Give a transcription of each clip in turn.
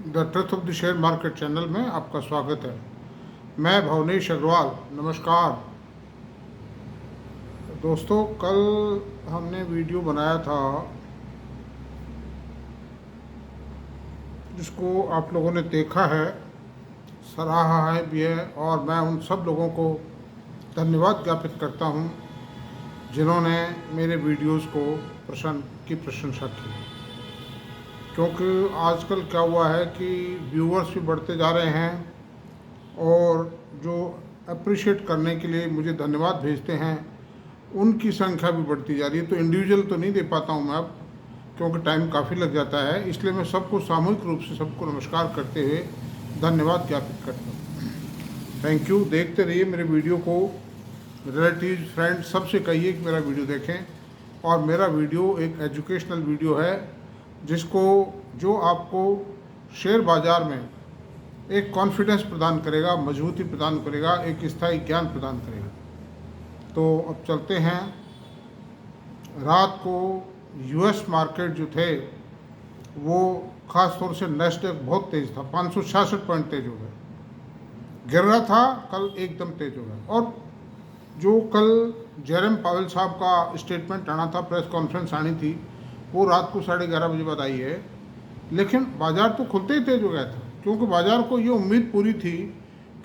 The truth of the share market channel में आपका स्वागत है। मैं भवनेश अग्रवाल। नमस्कार दोस्तों, कल हमने वीडियो बनाया था जिसको आप लोगों ने देखा है, सराहा है भी है, और मैं उन सब लोगों को धन्यवाद ज्ञापित करता हूं जिन्होंने मेरे वीडियोस को प्रशंसा की। क्योंकि आजकल क्या हुआ है कि व्यूअर्स भी बढ़ते जा रहे हैं और जो अप्रिशिएट करने के लिए मुझे धन्यवाद भेजते हैं उनकी संख्या भी बढ़ती जा रही है। तो इंडिविजुअल तो नहीं दे पाता हूँ मैं अब, क्योंकि टाइम काफ़ी लग जाता है। इसलिए मैं सबको सामूहिक रूप से सबको नमस्कार करते हुए धन्यवाद ज्ञापित करता हूँ। Thank you. देखते रहिए मेरे वीडियो को। रिलेटिव फ्रेंड्स सबसे कहिए कि मेरा वीडियो देखें, और मेरा वीडियो एक एजुकेशनल वीडियो है जो आपको शेयर बाज़ार में एक कॉन्फिडेंस प्रदान करेगा, मजबूती प्रदान करेगा, एक स्थायी ज्ञान प्रदान करेगा। तो अब चलते हैं। रात को यूएस मार्केट जो थे वो ख़ास तौर से नेस्डैक बहुत तेज़ था, 566 पॉइंट तेज हो गए। गिर रहा था, कल एकदम तेज हो गया। और जो कल जेरम पावेल साहब का स्टेटमेंट आना था, प्रेस कॉन्फ्रेंस आनी थी, वो रात को 11:30 बजे बाद आई है। लेकिन बाज़ार तो खुलते ही तेज हो गया था, क्योंकि बाज़ार को ये उम्मीद पूरी थी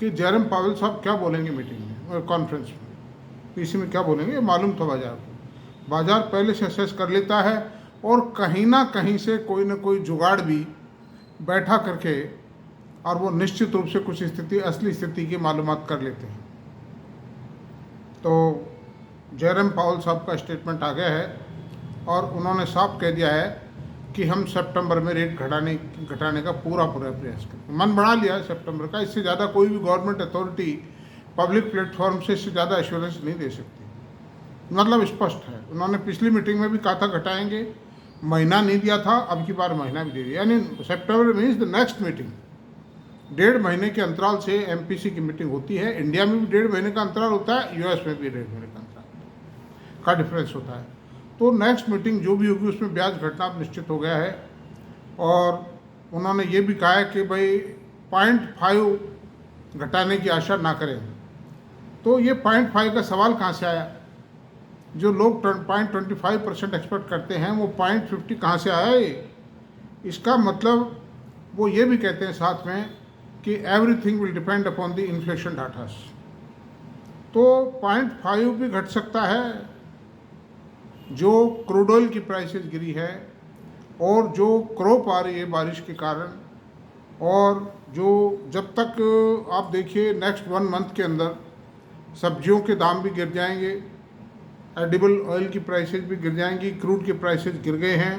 कि जेरम पावेल साहब क्या बोलेंगे मीटिंग में, कॉन्फ्रेंस में, पीसी में क्या बोलेंगे, मालूम था बाज़ार को। बाज़ार पहले से असेस कर लेता है और कहीं ना कहीं से कोई ना कोई जुगाड़ भी बैठा करके, और वो निश्चित रूप से कुछ असली स्थिति की मालूमात कर लेते हैं। तो जेरम पावेल साहब का स्टेटमेंट आ गया है और उन्होंने साफ कह दिया है कि हम सितंबर में रेट घटाने का पूरा प्रयास करें। मन बना लिया है सितंबर का। इससे ज़्यादा कोई भी गवर्नमेंट अथॉरिटी पब्लिक प्लेटफॉर्म से इससे ज़्यादा एश्योरेंस नहीं दे सकती। मतलब स्पष्ट है। उन्होंने पिछली मीटिंग में भी कहा था घटाएंगे, महीना नहीं दिया था, अब की बार महीना भी दे दिया। यानी सितंबर मीन्स द नेक्स्ट मीटिंग। 1.5 महीने के अंतराल से एमपीसी की मीटिंग होती है। इंडिया में भी 1.5 महीने का अंतराल होता है, यूएस में भी 1.5 महीने का अंतराल का डिफरेंस होता है। तो नेक्स्ट मीटिंग जो भी होगी उसमें ब्याज घटना निश्चित हो गया है। और उन्होंने ये भी कहा है कि भाई 0.5 घटाने की आशा ना करें। तो ये 0.5 का सवाल कहाँ से आया? जो लोग 0.25% एक्सपेक्ट करते हैं, वो 0.50 कहाँ से आया? इसका मतलब वो ये भी कहते हैं साथ में कि everything will depend upon the inflation datas. तो 0.5 भी घट सकता है। जो क्रूड ऑयल की प्राइसेस गिरी है, और जो क्रॉप आ रही है बारिश के कारण, और जो जब तक आप देखिए नेक्स्ट 1 मंथ के अंदर सब्जियों के दाम भी गिर जाएंगे, एडिबल ऑयल की प्राइसेस भी गिर जाएंगी, क्रूड के प्राइसेस गिर गए हैं,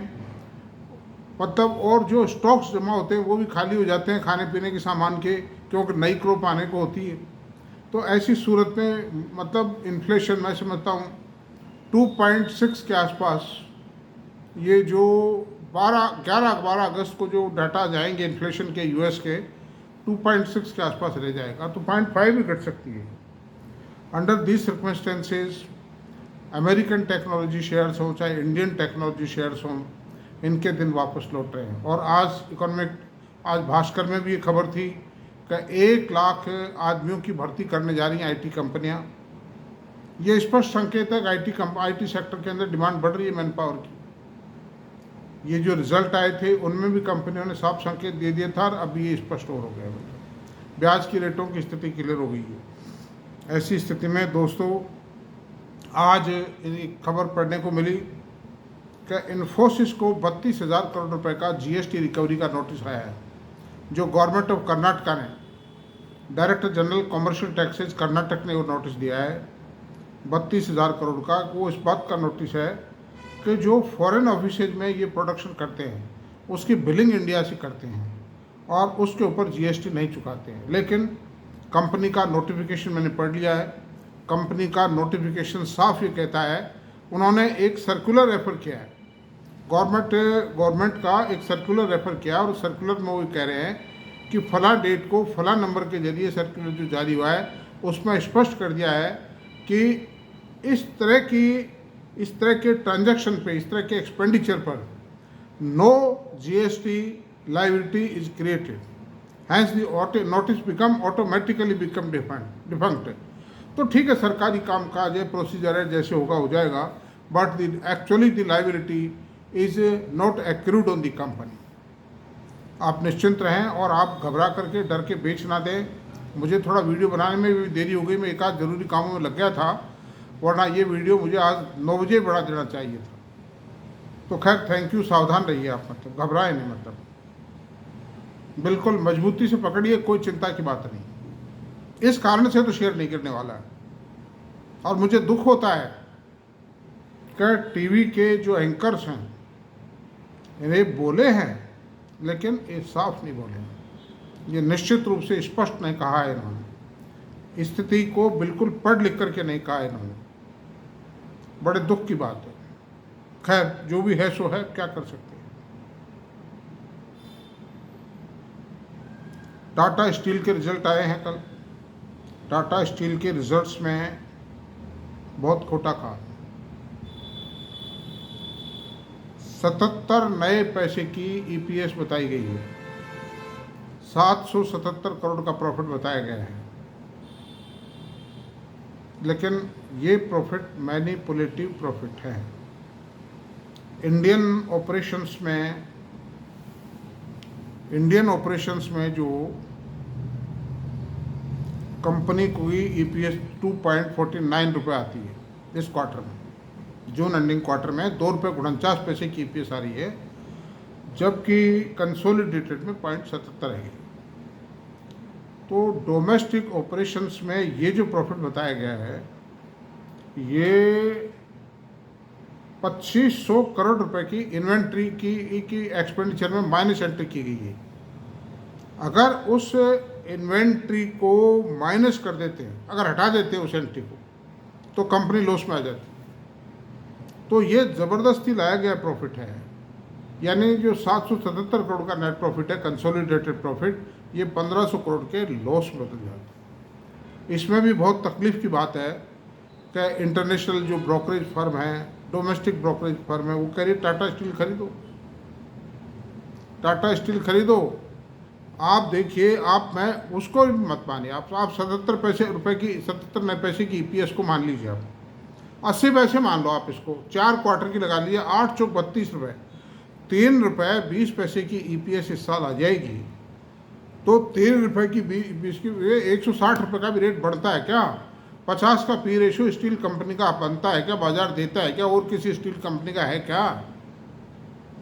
मतलब, और जो स्टॉक्स जमा होते हैं वो भी खाली हो जाते हैं खाने पीने के सामान के, क्योंकि नई क्रॉप आने को होती है। तो ऐसी सूरत में मतलब इन्फ्लेशन मैं समझता हूँ 2.6 के आसपास, ये जो 11-12 अगस्त को जो डाटा जाएंगे इन्फ्लेशन के यूएस के, 2.6 के आसपास रह जाएगा। तो 0.5 भी घट सकती है। Under these circumstances American technology shares हों चाहे इंडियन टेक्नोलॉजी शेयर्स हों, इनके दिन वापस लौट रहे हैं। और आज भास्कर में भी ये खबर थी कि 1 लाख आदमियों की भर्ती करने जा रही हैं आईटी कंपनियां। ये स्पष्ट संकेत है कि आईटी सेक्टर के अंदर डिमांड बढ़ रही है मैन पावर की। ये जो रिजल्ट आए थे उनमें भी कंपनियों ने साफ संकेत दे दिया था, और अभी ये स्पष्ट और हो गया। ब्याज की रेटों की स्थिति क्लियर हो गई है। ऐसी स्थिति में दोस्तों आज खबर पढ़ने को मिली कि इन्फोसिस को 32,000 करोड़ रुपए का जीएसटी रिकवरी का नोटिस आया है। जो गवर्नमेंट ऑफ कर्नाटका ने, director general commercial taxes Karnataka ने वो नोटिस दिया है 32,000 करोड़ का। वो इस बात का नोटिस है कि जो फॉरेन ऑफिसेज में ये प्रोडक्शन करते हैं उसकी बिलिंग इंडिया से करते हैं और उसके ऊपर जीएसटी नहीं चुकाते हैं। लेकिन कंपनी का नोटिफिकेशन मैंने पढ़ लिया है। कंपनी का नोटिफिकेशन साफ ये कहता है, उन्होंने एक सर्कुलर रेफर किया है, गवर्नमेंट का एक सर्कुलर रेफर किया, और सर्कुलर में वो कह रहे हैं कि फला डेट को फला नंबर के जरिए सर्कुलर जो जारी हुआ है उसमें स्पष्ट कर दिया है कि इस तरह के ट्रांजैक्शन पे, इस तरह के एक्सपेंडिचर पर no GST liability is created. Hence the notice become automatically become defunct. तो ठीक है, सरकारी काम काज है, प्रोसीजर है, जैसे होगा हो जाएगा, but actually the liability is not accrued on the company. आप निश्चिंत रहें और आप घबरा करके डर के बेच ना दें. मुझे थोड़ा वीडियो बनाने में भी देरी हो गई, मैं एक आध ज़रूरी कामों में लग गया था, वरना ये वीडियो मुझे आज 9 बजे बढ़ा देना चाहिए था. तो खैर थैंक यू. सावधान रहिए आप, मतलब घबराए नहीं, मतलब बिल्कुल मजबूती से पकड़िए, कोई चिंता की बात नहीं. इस कारण से तो शेयर नहीं गिरने वाला है. और मुझे दुख होता है कि टीवी के जो एंकर्स हैं इन्हें बोले हैं, लेकिन ये साफ नहीं बोले. ये निश्चित रूप से स्पष्ट नहीं कहा है इन्होंने, स्थिति को बिल्कुल पढ़ लिख करके नहीं कहा है इन्होंने. बड़े दुख की बात है. खैर जो भी है सो है, क्या कर सकते हैं. टाटा स्टील के रिजल्ट आए हैं कल. टाटा स्टील के रिजल्ट्स में बहुत खोटा कहा. 77 नए पैसे की ईपीएस बताई गई है. 777 करोड़ का प्रॉफिट बताया गया है, लेकिन ये प्रॉफिट मैनिपुलेटिव प्रॉफिट है. इंडियन ऑपरेशंस में जो कंपनी को ईपीएस 2.49 रुपये आती है इस क्वार्टर में, जून एंडिंग क्वार्टर में 2 रुपये 49 पैसे की ईपीएस आ रही है, जबकि कंसोलिडेटेड में 0.77 है. तो डोमेस्टिक ऑपरेशंस में ये जो प्रॉफिट बताया गया है, ये 2500 करोड़ रुपए की इन्वेंट्री की एक्सपेंडिचर में माइनस एंट्री की गई है. अगर उस इन्वेंट्री को माइनस कर देते हैं, अगर हटा देते हैं उस एंट्री को, तो कंपनी लॉस में आ जाती. तो ये ज़बरदस्ती लाया गया प्रॉफिट है. यानी जो 777 करोड़ का नेट प्रॉफिट है, कंसोलिडेटेड प्रॉफिट, ये 1500 करोड़ के लॉस में बदल जाता है. इसमें भी बहुत तकलीफ की बात है कि इंटरनेशनल जो ब्रोकरेज फर्म है, डोमेस्टिक ब्रोकरेज फर्म है, वो कह रही टाटा स्टील खरीदो, टाटा स्टील खरीदो. आप देखिए, आप मैं उसको मत मानिए. आप 77 नए पैसे की ईपीएस को मान लीजिए, आप 80 पैसे मान लो, आप इसको 4 क्वार्टर की लगा लीजिए, 8 चौक 32 रुपये, 3 रुपये 20 पैसे की ईपीएस इस साल आ जाएगी. तो 3 रुपये की 20 की 160 रुपये का भी रेट बढ़ता है क्या? 50 का पी रेशियो स्टील कंपनी का बनता है क्या? बाजार देता है क्या? और किसी स्टील कंपनी का है क्या?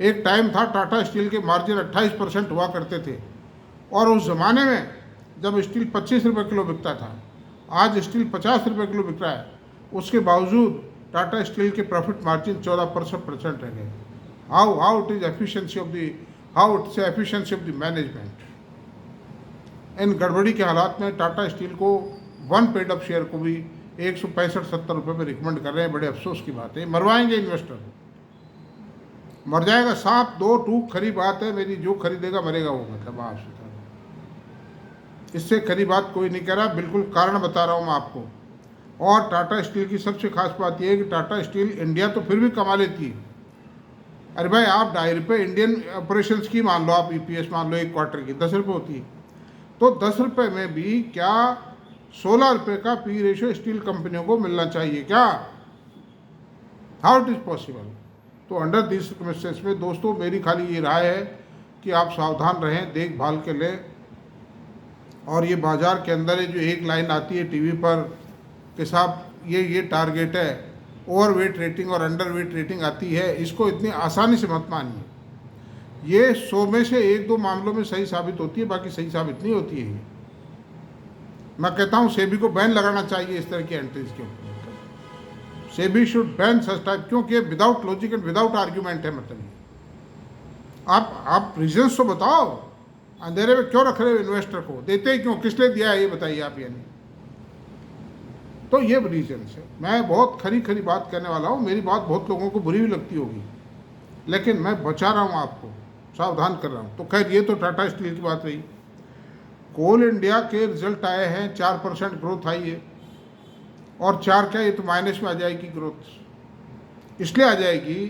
एक टाइम था टाटा स्टील के मार्जिन 28% हुआ करते थे, और उस ज़माने में जब स्टील 25 रुपये किलो बिकता था, आज स्टील 50 रुपये किलो बिक रहा है. उसके बावजूद टाटा स्टील के प्रॉफिट मार्जिन 14% रह गए. How it is efficiency of the management. इन गड़बड़ी के हालात में टाटा स्टील को 1 पेड अप शेयर को भी 165-70 रुपये में रिकमेंड कर रहे हैं. बड़े अफसोस की बात है. मरवाएंगे इन्वेस्टर, मर जाएगा सांप. 2 टूक खरी बात है मेरी, जो खरीदेगा मरेगा वो, मतलब आपसे इससे खरी बात कोई नहीं कह रहा. बिल्कुल कारण बता रहा हूँ मैं आपको. और टाटा स्टील की सबसे खास बात यह है कि टाटा स्टील इंडिया तो फिर भी कमा लेती है. अरे भाई, आप 2.5 रुपये इंडियन ऑपरेशंस की मान लो, आप ईपीएस मान लो, एक क्वार्टर की 10 रुपये होती है. तो 10 रुपये में भी क्या 16 रुपये का पी रेशियो स्टील कंपनियों को मिलना चाहिए क्या? How it is possible? तो अंडर दिस सर्कमस्टेंस में दोस्तों, मेरी खाली ये राय है कि आप सावधान रहें, देखभाल के लें. और ये बाज़ार के अंदर जो एक लाइन आती है टीवी पर कि साहब ये टारगेट है, ओवर वेट रेटिंग और अंडर वेट रेटिंग आती है, इसको इतनी आसानी से मत मानिए. ये 100 में से 1-2 मामलों में सही साबित होती है, बाकी सही साबित नहीं होती है. मैं कहता हूँ सेबी को बैन लगाना चाहिए इस तरह की एंट्रीज के ऊपर. SEBI should ban such type, क्योंकि without logic and without argument है. मतलब आप रीजन्स तो बताओ. अंधेरे में क्यों रख रहे हो इन्वेस्टर को? देते ही क्यों? किस लिए दिया है ये बताइए आप. यानी तो ये रीजन है. मैं बहुत खरी बात करने वाला हूँ. मेरी बात बहुत लोगों को बुरी भी लगती होगी, लेकिन मैं बचा रहा हूँ, आपको सावधान कर रहा हूँ. तो खैर, ये तो टाटा स्टील की बात रही. कोल इंडिया के रिजल्ट आए हैं, 4% ग्रोथ आई है. और 4 क्या, ये तो माइनस में आ जाएगी ग्रोथ. इसलिए आ जाएगी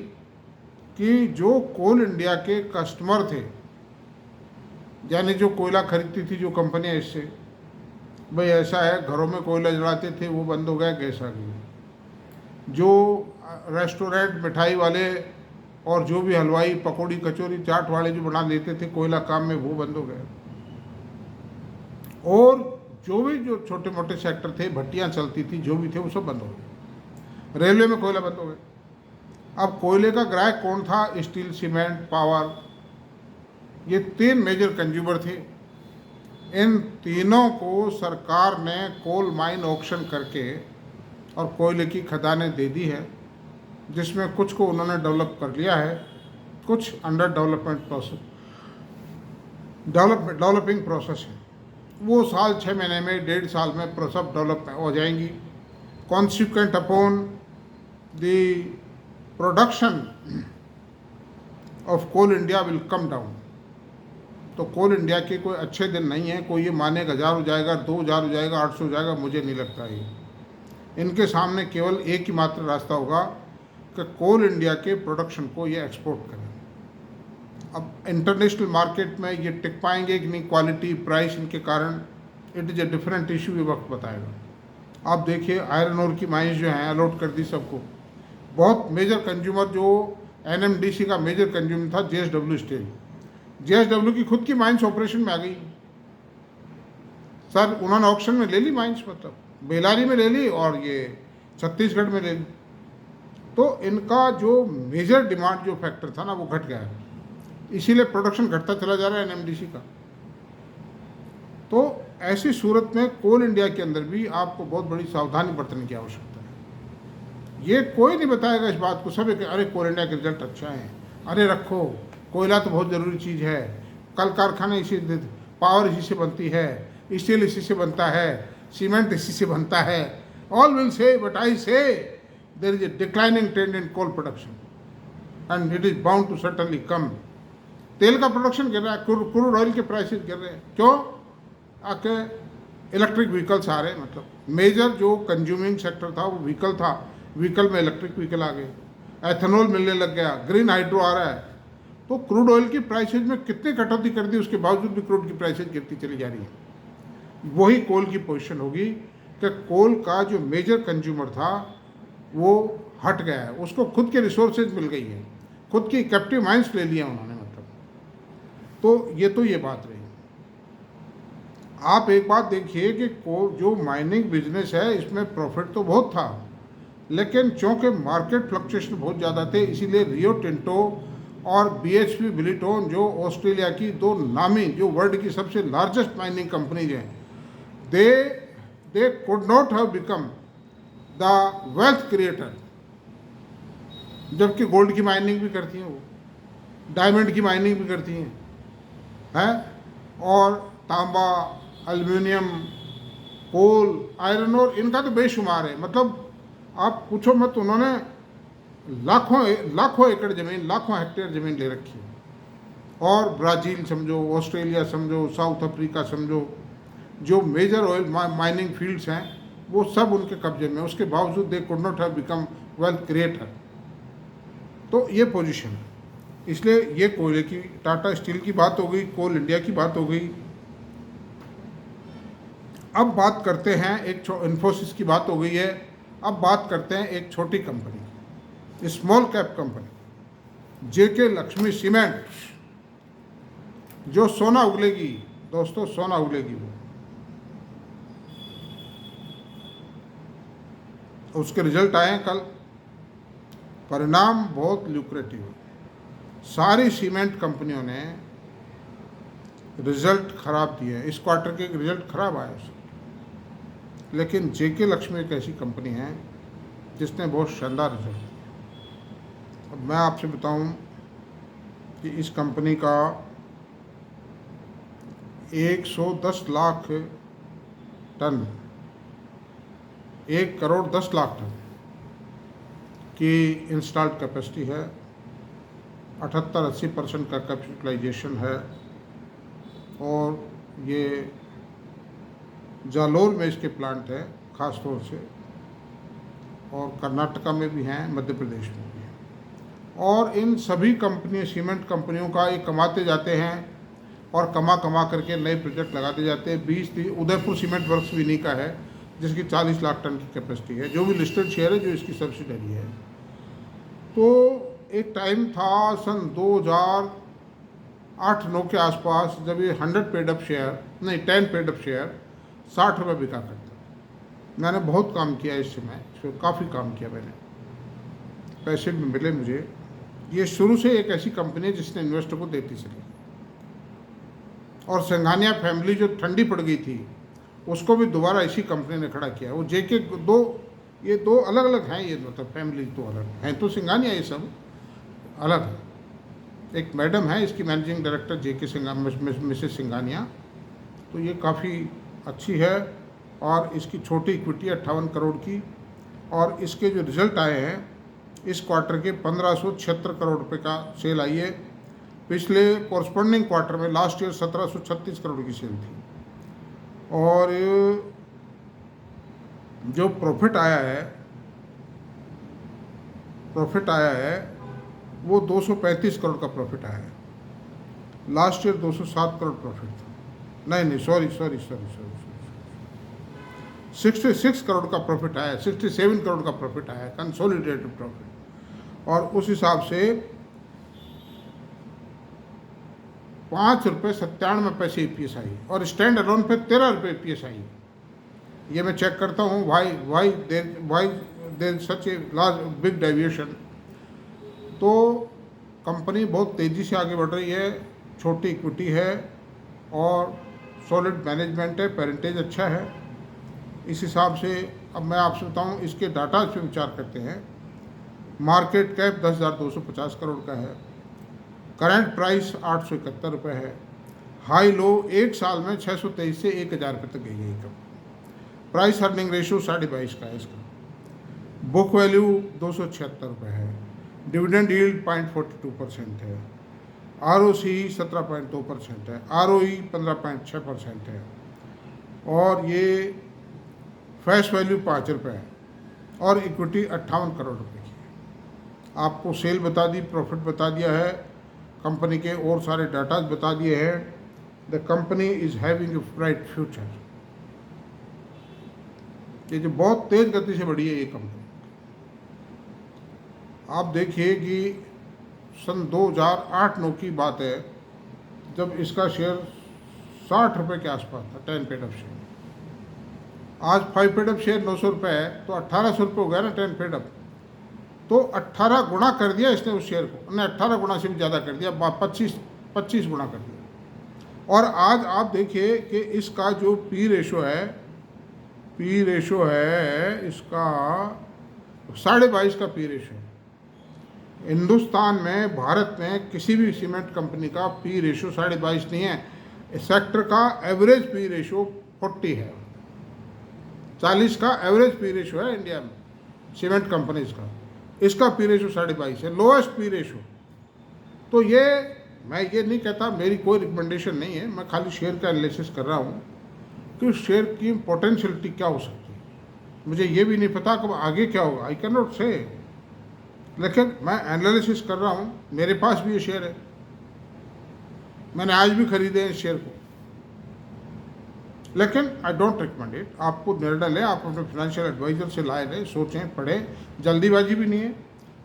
कि जो कोल इंडिया के कस्टमर थे यानी जो कोयला खरीदती थी जो कंपनियाँ इससे, भाई ऐसा है घरों में कोयला जलाते थे वो बंद हो गया, गैस आ गई। जो रेस्टोरेंट मिठाई वाले और जो भी हलवाई पकौड़ी कचौरी चाट वाले जो बना देते थे कोयला काम में, वो बंद हो गए। और जो भी जो छोटे मोटे सेक्टर थे, भट्टियाँ चलती थी, जो भी थे वो सब बंद हो गए। रेलवे में कोयला बंद हो गए। अब कोयले का ग्राहक कौन था? स्टील, सीमेंट, पावर, ये 3 मेजर कंज्यूमर थे। इन तीनों को सरकार ने कोल माइन ऑक्शन करके और कोयले की खदानें दे दी है, जिसमें कुछ को उन्होंने डेवलप कर लिया है, कुछ अंडर डेवलपिंग प्रोसेस है। वो साल 6 महीने में, 1.5 साल में सब डेवलप हो जाएंगी। Consequent upon the production of Coal India will come down. तो कोल इंडिया के कोई अच्छे दिन नहीं है। कोई ये माने 1000 हो जाएगा, 2000 हो जाएगा, 800 हो जाएगा, मुझे नहीं लगता ये। इनके सामने केवल एक ही मात्र रास्ता होगा कि कोल इंडिया के प्रोडक्शन को ये एक्सपोर्ट करें। अब इंटरनेशनल मार्केट में ये टिक पाएंगे कि नहीं, क्वालिटी, प्राइस, इनके कारण it is a different issue, ये वक्त बताएगा। आप देखिए आयरन ओर की माइंस जो हैं अलॉट कर दी सबको। बहुत मेजर कंज्यूमर जो एनएमडीसी का मेजर कंज्यूमर था जेएसडब्ल्यू स्टील, जेएसडब्ल्यू की खुद की माइंस ऑपरेशन में आ गई सर। उन्होंने ऑक्शन में ले ली माइंस, मतलब बेलारी में ले ली और ये छत्तीसगढ़ में ले ली। तो इनका जो मेजर डिमांड जो फैक्टर था ना वो घट गया है, इसीलिए प्रोडक्शन घटता चला जा रहा है एनएमडीसी का। तो ऐसी सूरत में कोल इंडिया के अंदर भी आपको बहुत बड़ी सावधानी बरतने की आवश्यकता है। ये कोई नहीं बताएगा इस बात को, सब अरे कोल इंडिया के रिजल्ट अच्छा है, अरे रखो, कोयला तो बहुत ज़रूरी चीज़ है, कल कारखाने इसी, पावर इसी से बनती है, स्टील इसी से बनता है, सीमेंट इसी से बनता है। All will say, but I say there is a declining trend in coal production and it is bound to certainly come. तेल का प्रोडक्शन गिर रहा है, क्रूड ऑयल के प्राइसेस गिर रहे हैं। क्यों? आके इलेक्ट्रिक व्हीकल्स आ रहे हैं। मतलब मेजर जो कंज्यूमिंग सेक्टर था वो व्हीकल था, व्हीकल में इलेक्ट्रिक व्हीकल आ गए, एथेनॉल मिलने लग गया, ग्रीन हाइड्रो आ रहा है। तो क्रूड ऑयल की प्राइसेज में कितनी कटौती कर दी, उसके बावजूद भी क्रूड की प्राइसेज गिरती चली जा रही है। वही कोल की पोजीशन होगी कि कोल का जो मेजर कंज्यूमर था वो हट गया है, उसको खुद के रिसोर्सेज मिल गई है, खुद की कैप्टिव माइंस ले लिया उन्होंने। मतलब तो ये बात रही। आप एक बात देखिए कि जो माइनिंग बिजनेस है इसमें प्रॉफिट तो बहुत था, लेकिन चूँकि मार्केट फ्लक्चुएशन बहुत ज़्यादा थे, इसीलिए रियो टिंटो और BHP बिलिटोन जो ऑस्ट्रेलिया की 2 नामी, जो वर्ल्ड की सबसे लार्जेस्ट माइनिंग कंपनीज हैं, they could not have become the wealth creator. जबकि गोल्ड की माइनिंग भी करती हैं वो, डायमंड की माइनिंग भी करती हैं, और तांबा, एल्युमिनियम, कोल, आयरन और इनका तो बेशुमार है। मतलब आप पूछो मत, उन्होंने लाखों एकड़ ज़मीन, लाखों हेक्टेयर ज़मीन ले रखी है। और ब्राज़ील समझो, ऑस्ट्रेलिया समझो, साउथ अफ्रीका समझो, जो मेजर ऑयल माइनिंग फील्ड्स हैं वो सब उनके कब्जे में। उसके बावजूद they could not have become wealth creator. तो ये पोजीशन है। इसलिए ये कोयले की, टाटा स्टील की बात हो गई, कोल इंडिया की बात हो गई। अब बात करते हैं एक इन्फोसिस की बात हो गई है, अब बात करते हैं एक छोटी कंपनी, स्मॉल कैप कंपनी, जेके लक्ष्मी सीमेंट, जो सोना उगलेगी दोस्तों, सोना उगलेगी वो। उसके रिजल्ट आए हैं कल, परिणाम बहुत ल्यूक्रेटिव है। सारी सीमेंट कंपनियों ने रिजल्ट खराब दिए हैं, इस क्वार्टर के रिजल्ट खराब आए उसके। लेकिन जेके लक्ष्मी एक ऐसी कंपनी है जिसने बहुत शानदार रिजल्ट दिया। अब मैं आपसे बताऊं कि इस कंपनी का 110 लाख टन, 1 करोड़ 10 लाख टन की इंस्टॉल्ड कैपेसिटी है, 78-80% का कैपिटलाइजेशन है। और ये जालोर में इसके प्लांट है ख़ास तौर से, और कर्नाटका में भी हैं, मध्य प्रदेश में भी हैं। और इन सभी कंपनी, सीमेंट कंपनियों का ये कमाते जाते हैं और कमा कमा करके नए प्रोजेक्ट लगा दिए जाते हैं। 20 उदयपुर सीमेंट वर्क्स भी इन्हीं का है, जिसकी 40 लाख टन की कैपेसिटी है, जो भी लिस्टेड शेयर है, जो इसकी सब्सिडरी है। तो एक टाइम था सन 2008-9 के आसपास, जब ये 100 पेड अप शेयर नहीं 10 पेड अप शेयर 60 रुपये बिका करता। मैंने बहुत काम किया इस समय, काफ़ी काम किया मैंने, पैसे भी मिले मुझे। ये शुरू से एक ऐसी कंपनी है जिसने इन्वेस्टर को देती चली, और सिंघानिया फैमिली जो ठंडी पड़ गई थी उसको भी दोबारा इसी कंपनी ने खड़ा किया। वो जेके ये दो अलग अलग हैं, ये मतलब फैमिली दो अलग हैं, तो सिंघानिया ये सब अलग है। एक मैडम है इसकी मैनेजिंग डायरेक्टर जेके मिसेस सिंघानिया, तो ये काफ़ी अच्छी है, और इसकी छोटी इक्विटी 58 करोड़ की, और इसके जो रिजल्ट आए हैं इस क्वार्टर के 1576 करोड़ रुपए का सेल आई है। पिछले कॉरस्पॉन्डिंग क्वार्टर में लास्ट ईयर 1736 करोड़ की सेल थी, और जो प्रॉफिट आया है वो 235 करोड़ का प्रॉफिट आया है। लास्ट ईयर 207 करोड़ प्रॉफिट था, नहीं सॉरी 66 करोड़ का प्रॉफिट आया, 67 करोड़ का प्रॉफिट आया कंसोलिडेटेड प्रॉफिट, और उस हिसाब से 5 रुपये 97 EPS आई, और स्टैंड अलोन पे 13 रुपये EPS आई। ये मैं चेक करता हूँ why there such a large big deviation. तो कंपनी बहुत तेज़ी से आगे बढ़ रही है, छोटी इक्विटी है, और सॉलिड मैनेजमेंट है, पेरेंटेज अच्छा है। इस हिसाब से अब मैं आपसे बताऊँ, इसके डाटा पे विचार करते हैं। मार्केट कैप 10,250 करोड़ का है, करंट प्राइस 871 रुपये है, हाई लो एक साल में 623 से 1,000 रुपये तक गई है इनकम। प्राइस अर्निंग रेशियो 22.5 का है इसका, बुक वैल्यू 276 रुपये है, डिविडेंड यील्ड 0.42% है, ROC 17.2% है, ROE 15.6% है, और ये फेस वैल्यू 5 रुपये है, और इक्विटी 58 करोड़ रुपये की है। आपको सेल बता दी, प्रॉफिट बता दिया है, कंपनी के और सारे डाटा बता दिए हैं। The company is having a bright future. ये जो बहुत तेज़ गति से बढ़ी है ये कंपनी, आप देखिए कि सन 2008-9 की बात है, जब इसका शेयर 60 रुपये के आसपास था, 10 पेड अप शेयर। आज 5 पेड अप शेयर 900 रुपये है, तो 1800 रुपये हो गया ना 10 पेड अप। तो 18 गुना कर दिया इसने उस शेयर को, उन्हें 18 गुना से भी ज़्यादा कर दिया, 25 गुना कर दिया। और आज आप देखिए कि इसका जो पी रेशो है इसका 22.5 का पी रेशो है। हिंदुस्तान में, भारत में किसी भी सीमेंट कंपनी का पी रेशो 22.5 नहीं है। सेक्टर का एवरेज पी रेशो 40 है, 40 का एवरेज पी रेशो है इंडिया में सीमेंट कंपनीज का। इसका पी रेशो 22.5 है, लोएस्ट पी रेशो। तो ये मैं ये नहीं कहता, मेरी कोई रिकमेंडेशन नहीं है, मैं खाली शेयर का एनालिसिस कर रहा हूँ कि शेयर की पोटेंशियलिटी क्या हो सकती है। मुझे ये भी नहीं पता कि आगे क्या होगा, आई कैन नॉट से, लेकिन मैं एनालिसिस कर रहा हूँ। मेरे पास भी ये शेयर है, मैंने आज भी खरीदे हैं इस शेयर को, लेकिन आई डोंट रिकमेंड इट। आपको निर्णय लें, आप अपने फाइनेंशियल एडवाइजर से लाए लें, सोचें, पढ़ें, जल्दीबाजी भी नहीं है।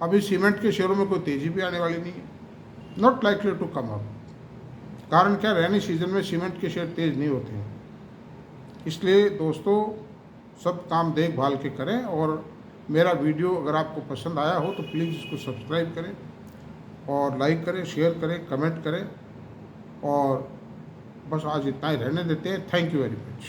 अभी सीमेंट के शेयरों में कोई तेज़ी भी आने वाली नहीं है, not likely to come up. कारण क्या, रेनी सीजन में सीमेंट के शेयर तेज़ नहीं होते हैं। इसलिए दोस्तों, सब काम देखभाल के करें, और मेरा वीडियो अगर आपको पसंद आया हो तो प्लीज़ इसको सब्सक्राइब करें, और लाइक करें, शेयर करें, कमेंट करें, और बस आज इतना ही रहने देते हैं। Thank you very much.